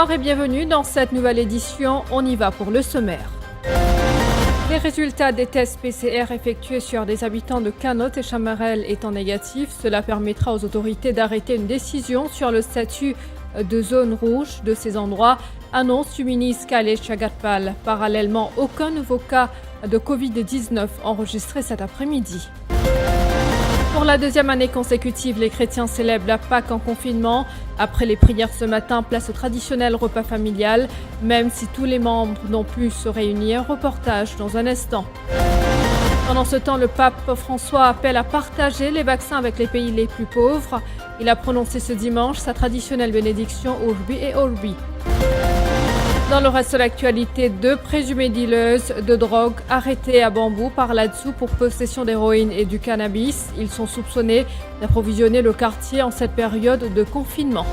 Bonsoir et bienvenue dans cette nouvelle édition. On y va pour le sommaire. Les résultats des tests PCR effectués sur des habitants de Canotte et Chamarel étant négatifs, cela permettra aux autorités d'arrêter une décision sur le statut de zone rouge de ces endroits, annonce du ministre Khaled Chagatpal. Parallèlement, aucun nouveau cas de Covid-19 enregistré cet après-midi. Pour la deuxième année consécutive, les chrétiens célèbrent la Pâque en confinement. Après les prières ce matin, place au traditionnel repas familial, même si tous les membres n'ont pu se réunir. Reportage dans un instant. Pendant ce temps, le pape François appelle à partager les vaccins avec les pays les plus pauvres. Il a prononcé ce dimanche sa traditionnelle bénédiction Urbi et Orbi. Dans le reste de l'actualité, 2 présumées dealers de drogue arrêtés à Bambou par l'ADSU pour possession d'héroïne et du cannabis. Ils sont soupçonnés d'approvisionner le quartier en cette période de confinement.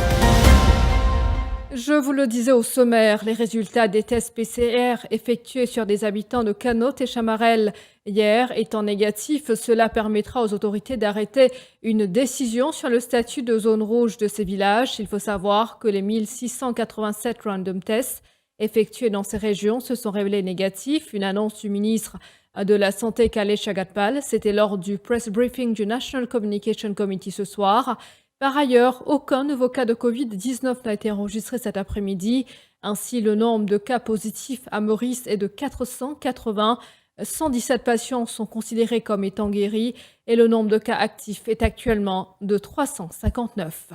Je vous le disais au sommaire, les résultats des tests PCR effectués sur des habitants de Canotte et Chamarel hier étant négatifs, cela permettra aux autorités d'arrêter une décision sur le statut de zone rouge de ces villages. Il faut savoir que les 1687 random tests effectués dans ces régions se sont révélés négatifs. Une annonce du ministre de la Santé Khaled Chagatpal, c'était lors du press briefing du National Communication Committee ce soir. Par ailleurs, aucun nouveau cas de Covid-19 n'a été enregistré cet après-midi. Ainsi, le nombre de cas positifs à Maurice est de 480. 117 patients sont considérés comme étant guéris et le nombre de cas actifs est actuellement de 359.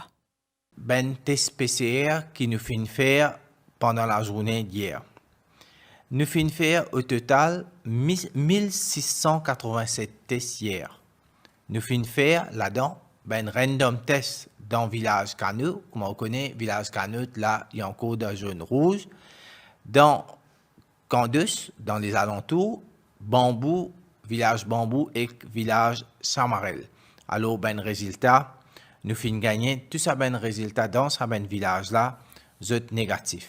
Ben test PCR qui nous fait faire pendant la journée d'hier. Nous finissons faire au total 1687 tests hier. Nous finissons faire là-dedans ben random test dans le village Canotte, comme on connaît, village Canotte, là, il y a encore de jaune rouge. Dans Candus, dans les alentours, Bambou, village Bambou et village Chamarel. Alors, ben résultat, nous finissons gagner tout ça ben résultat dans ce ben village-là, c'est négatif.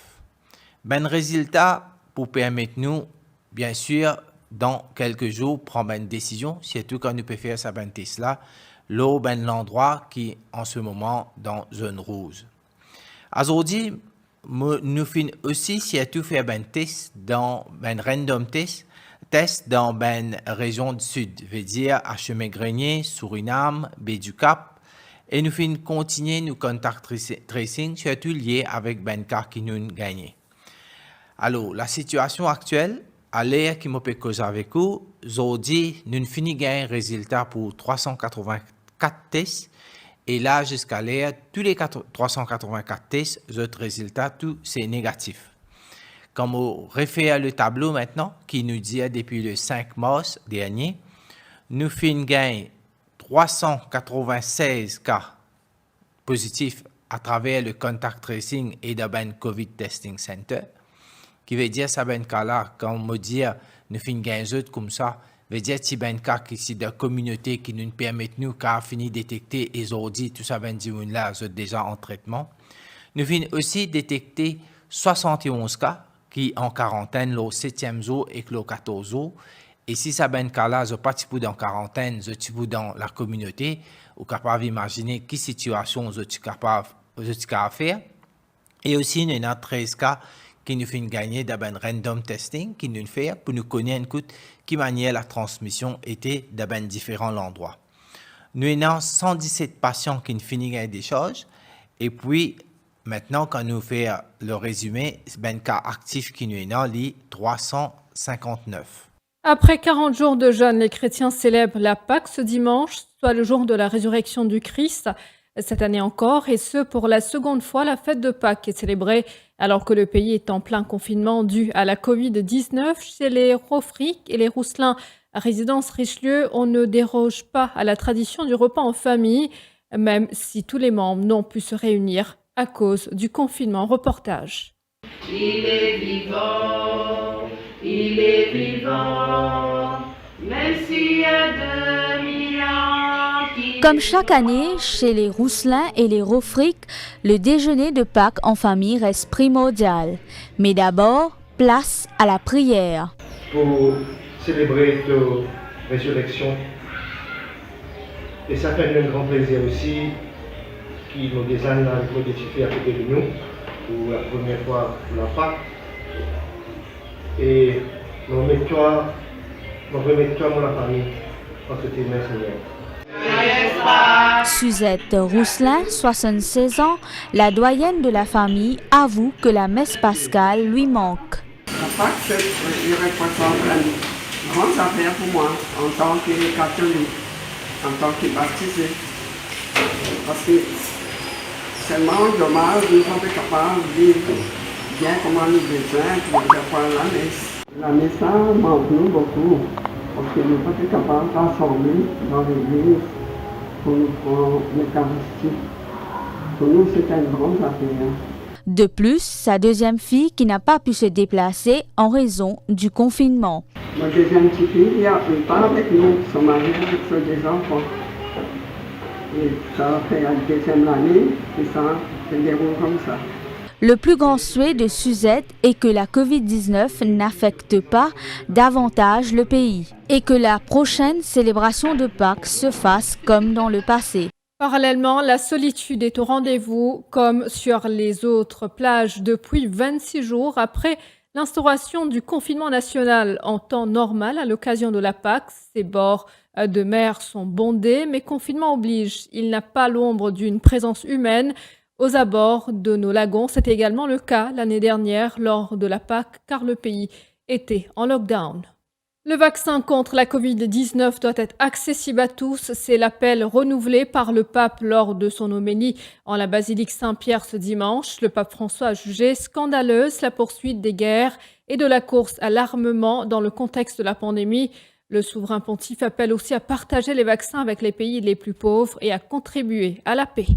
Ben résultat pour permettre nous, bien sûr, dans quelques jours, prendre une décision, surtout quand nous pouvons faire ça ben test là, là ben l'endroit qui en ce moment dans zone rouge. Aujourd'hui, nous finissons aussi surtout faire ben test dans ben random test dans ben région du sud, veut dire à Chemin-Grenier, Suriname, Baie du Cap, et nous finissons continuer nos contact tracing surtout liés avec ben cas qui nous gagnent. Alors, la situation actuelle, à l'heure qui m'a fait causer avec vous, aujourd'hui, nous finissons gagner un résultat pour 384 tests. Et là, jusqu'à l'heure, tous les 384 tests, notre résultat, tout, c'est négatif. Comme on réfère le tableau maintenant, qui nous dit depuis le 5 mars dernier, nous finissons gagner 396 cas positifs à travers le contact tracing et de ben COVID Testing Center. Qui veut dire ça ben cas là quand on me dit nous finissons gagner comme ça veut dire que ben cas qui c'est de communauté qui nous permettent nous qu'à finir détecter et aujourd'hui tout ça ben dit là c'est déjà en traitement. Nous finissons aussi détecter 71 cas qui en quarantaine le 7e jour et le 14 jours et si ça ben cas là je pas petit peu dans quarantaine je petit peu dans la communauté ou capable d'imaginer quelle situation je suis capable de faire et aussi il y a 13 cas qui nous fait gagner d'un random testing qui nous fait pour nous connaître qui manière la transmission était d'un différents endroits. Nous avons 117 patients qui nous finissent gagner des choses et puis maintenant quand nous faisons le résumé, ben cas actifs qui nous avons les 359. Après 40 jours de jeûne, les chrétiens célèbrent la Pâque ce dimanche, soit le jour de la résurrection du Christ. Cette année encore, et ce pour la seconde fois, la fête de Pâques est célébrée alors que le pays est en plein confinement dû à la Covid-19. Chez les Rofriques et les Rousselins à résidence Richelieu, on ne déroge pas à la tradition du repas en famille, même si tous les membres n'ont pu se réunir à cause du confinement. Reportage. Il est vivant, même s'il y a 2 milliards qui... Comme chaque année, chez les Rousselins et les Rofriques, le déjeuner de Pâques en famille reste primordial. Mais d'abord, place à la prière. Pour célébrer ta résurrection, et ça fait un grand plaisir aussi qui nous désigne à côté de nous, pour la première fois pour la Pâque. Et nous remettons mon famille entre tes mains, Seigneur. Suzette Rousselin, 76 ans, la doyenne de la famille, avoue que la messe pascale lui manque. La Pâque, je représente une grande affaire pour moi en tant que catholique, en tant que baptisé. Parce que c'est vraiment dommage de ne pas être capable de vivre bien comme on a besoin pour faire la messe. La messe manque nous beaucoup, parce que nous ne sommes pas capables de rassembler dans l'église pour nous prendre l'Eucharistie. Pour nous, c'est une grande affaire. De plus, sa deuxième fille qui n'a pas pu se déplacer en raison du confinement. Ma deuxième petite fille, elle part avec nous, son mari avec ses deux enfants. Et ça fait la deuxième année et ça se déroule comme ça. Le plus grand souhait de Suzette est que la Covid-19 n'affecte pas davantage le pays et que la prochaine célébration de Pâques se fasse comme dans le passé. Parallèlement, la solitude est au rendez-vous, comme sur les autres plages depuis 26 jours après l'instauration du confinement national en temps normal à l'occasion de la Pâques. Ces bords de mer sont bondés, mais confinement oblige. Il n'a pas l'ombre d'une présence humaine aux abords de nos lagons. C'était également le cas l'année dernière lors de la Pâques, car le pays était en lockdown. Le vaccin contre la Covid-19 doit être accessible à tous. C'est l'appel renouvelé par le pape lors de son homélie en la basilique Saint-Pierre ce dimanche. Le pape François a jugé scandaleuse la poursuite des guerres et de la course à l'armement dans le contexte de la pandémie. Le souverain pontife appelle aussi à partager les vaccins avec les pays les plus pauvres et à contribuer à la paix.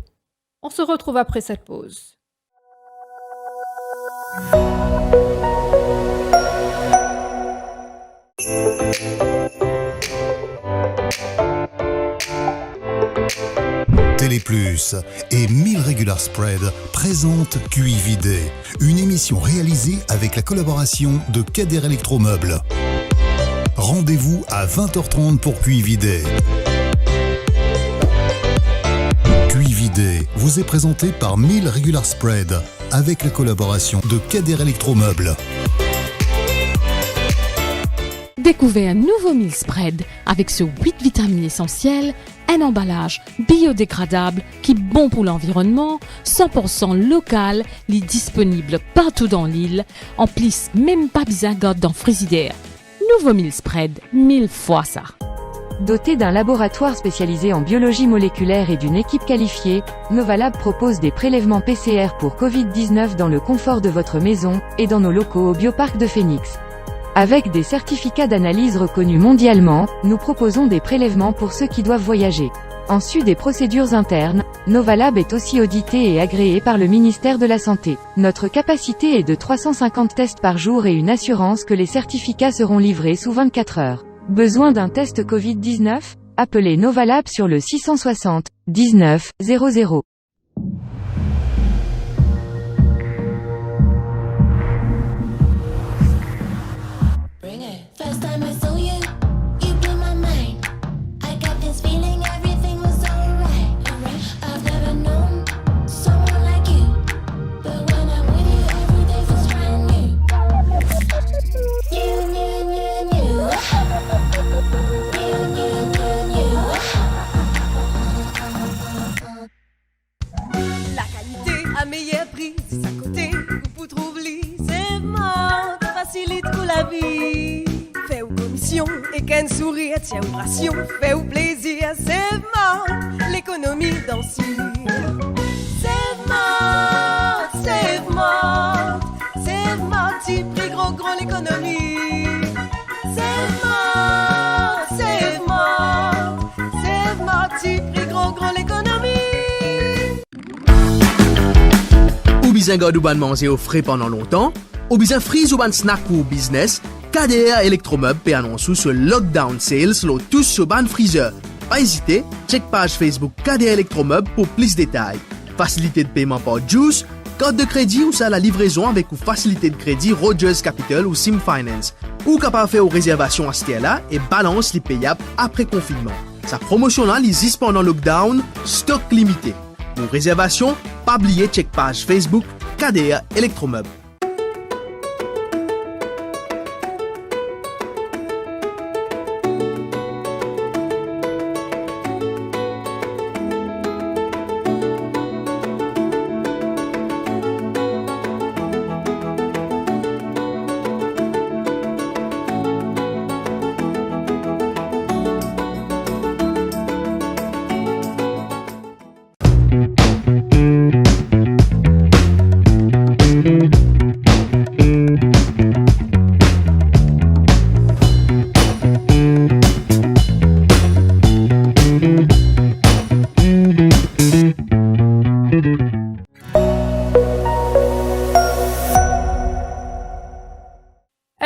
On se retrouve après cette pause. Télé Plus et 1000 Regular Spread présentent QI-Vidé, une émission réalisée avec la collaboration de Kader Electromeubles. Rendez-vous à 20h30 pour QI-Vidé. QI-Vidé vous est présenté par 1000 Regular Spread avec la collaboration de Kader Electromeubles. Découvrez un nouveau meal spread avec ce 8 vitamines essentielles, un emballage biodégradable qui est bon pour l'environnement, 100% local, est disponible partout dans l'île, en plus même pas besoin dans frigidaire. Nouveau meal spread, 1000 fois ça. Doté d'un laboratoire spécialisé en biologie moléculaire et d'une équipe qualifiée, Novalab propose des prélèvements PCR pour Covid-19 dans le confort de votre maison et dans nos locaux au Bioparc de Phoenix. Avec des certificats d'analyse reconnus mondialement, nous proposons des prélèvements pour ceux qui doivent voyager. En sus des procédures internes, Novalab est aussi audité et agréé par le ministère de la Santé. Notre capacité est de 350 tests par jour et une assurance que les certificats seront livrés sous 24 heures. Besoin d'un test Covid-19 ? Appelez Novalab sur le 660 19 00. Meilleur prix, c'est à côté, vous trouvez, c'est mort, facilite pour la vie. Fais ou commission et qu'un sourire, tiens ou ration, fais ou plaisir, c'est mort, l'économie dans ce c'est mort, c'est mort, c'est mort, petit prix gros l'économie. C'est mort, c'est mort, c'est mort, petit prix gros l'économie. Ou bien garder ou ban manger au frais pendant longtemps, ou bien freeze ou ban snack ou business, KDR Electromeubles peut annoncer ce lockdown sales sur tous sur ban freezer. Pas hésiter, check page Facebook KDR Electromeubles pour plus de détails. Facilité de paiement par Juice, carte de crédit ou ça la livraison avec ou facilité de crédit Rogers Capital ou Sim Finance. Ou capable faire aux réservations à ce là et balance les payables après confinement. Sa promotion là existe pendant lockdown, stock limité. Pour réservation, pas oublier check page Facebook KDR Electromeubles.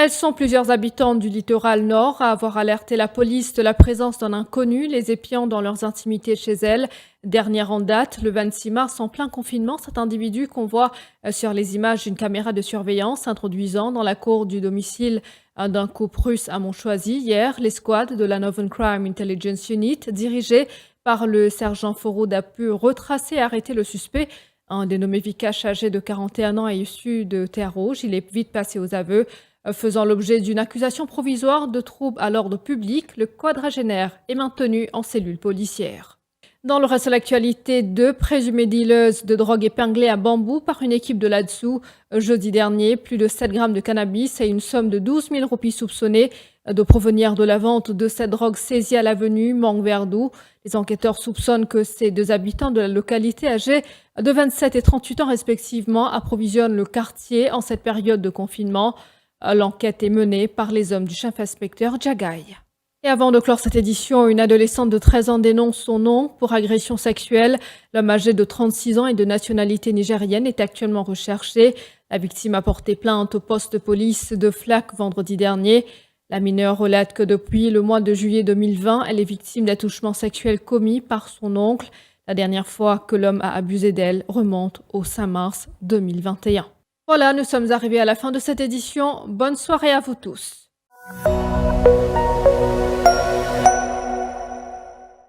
Elles sont plusieurs habitants du littoral nord à avoir alerté la police de la présence d'un inconnu, les épiant dans leurs intimités chez elles. Dernière en date, le 26 mars, en plein confinement, cet individu qu'on voit sur les images d'une caméra de surveillance introduisant dans la cour du domicile d'un couple russe à Montchoisy. Hier, l'escouade de la Northern Crime Intelligence Unit, dirigée par le sergent Foroud, a pu retracer et arrêter le suspect, un dénommé Vikash âgé de 41 ans et issu de Terre Rouge. Il est vite passé aux aveux. Faisant l'objet d'une accusation provisoire de trouble à l'ordre public, le quadragénaire est maintenu en cellule policière. Dans le reste de l'actualité, 2 présumées dealers de drogue épinglés à Bambou par une équipe de là-dessous. Jeudi dernier, plus de 7 grammes de cannabis et une somme de 12 000 roupies soupçonnées de provenir de la vente de cette drogue saisie à l'avenue Mangverdou. Les enquêteurs soupçonnent que ces 2 habitants de la localité âgés de 27 et 38 ans respectivement approvisionnent le quartier en cette période de confinement. L'enquête est menée par les hommes du chef-inspecteur Djagaï. Et avant de clore cette édition, une adolescente de 13 ans dénonce son oncle pour agression sexuelle. L'homme âgé de 36 ans et de nationalité nigérienne est actuellement recherché. La victime a porté plainte au poste de police de Flac vendredi dernier. La mineure relate que depuis le mois de juillet 2020, elle est victime d'attouchements sexuels commis par son oncle. La dernière fois que l'homme a abusé d'elle remonte au 5 mars 2021. Voilà, nous sommes arrivés à la fin de cette édition. Bonne soirée à vous tous.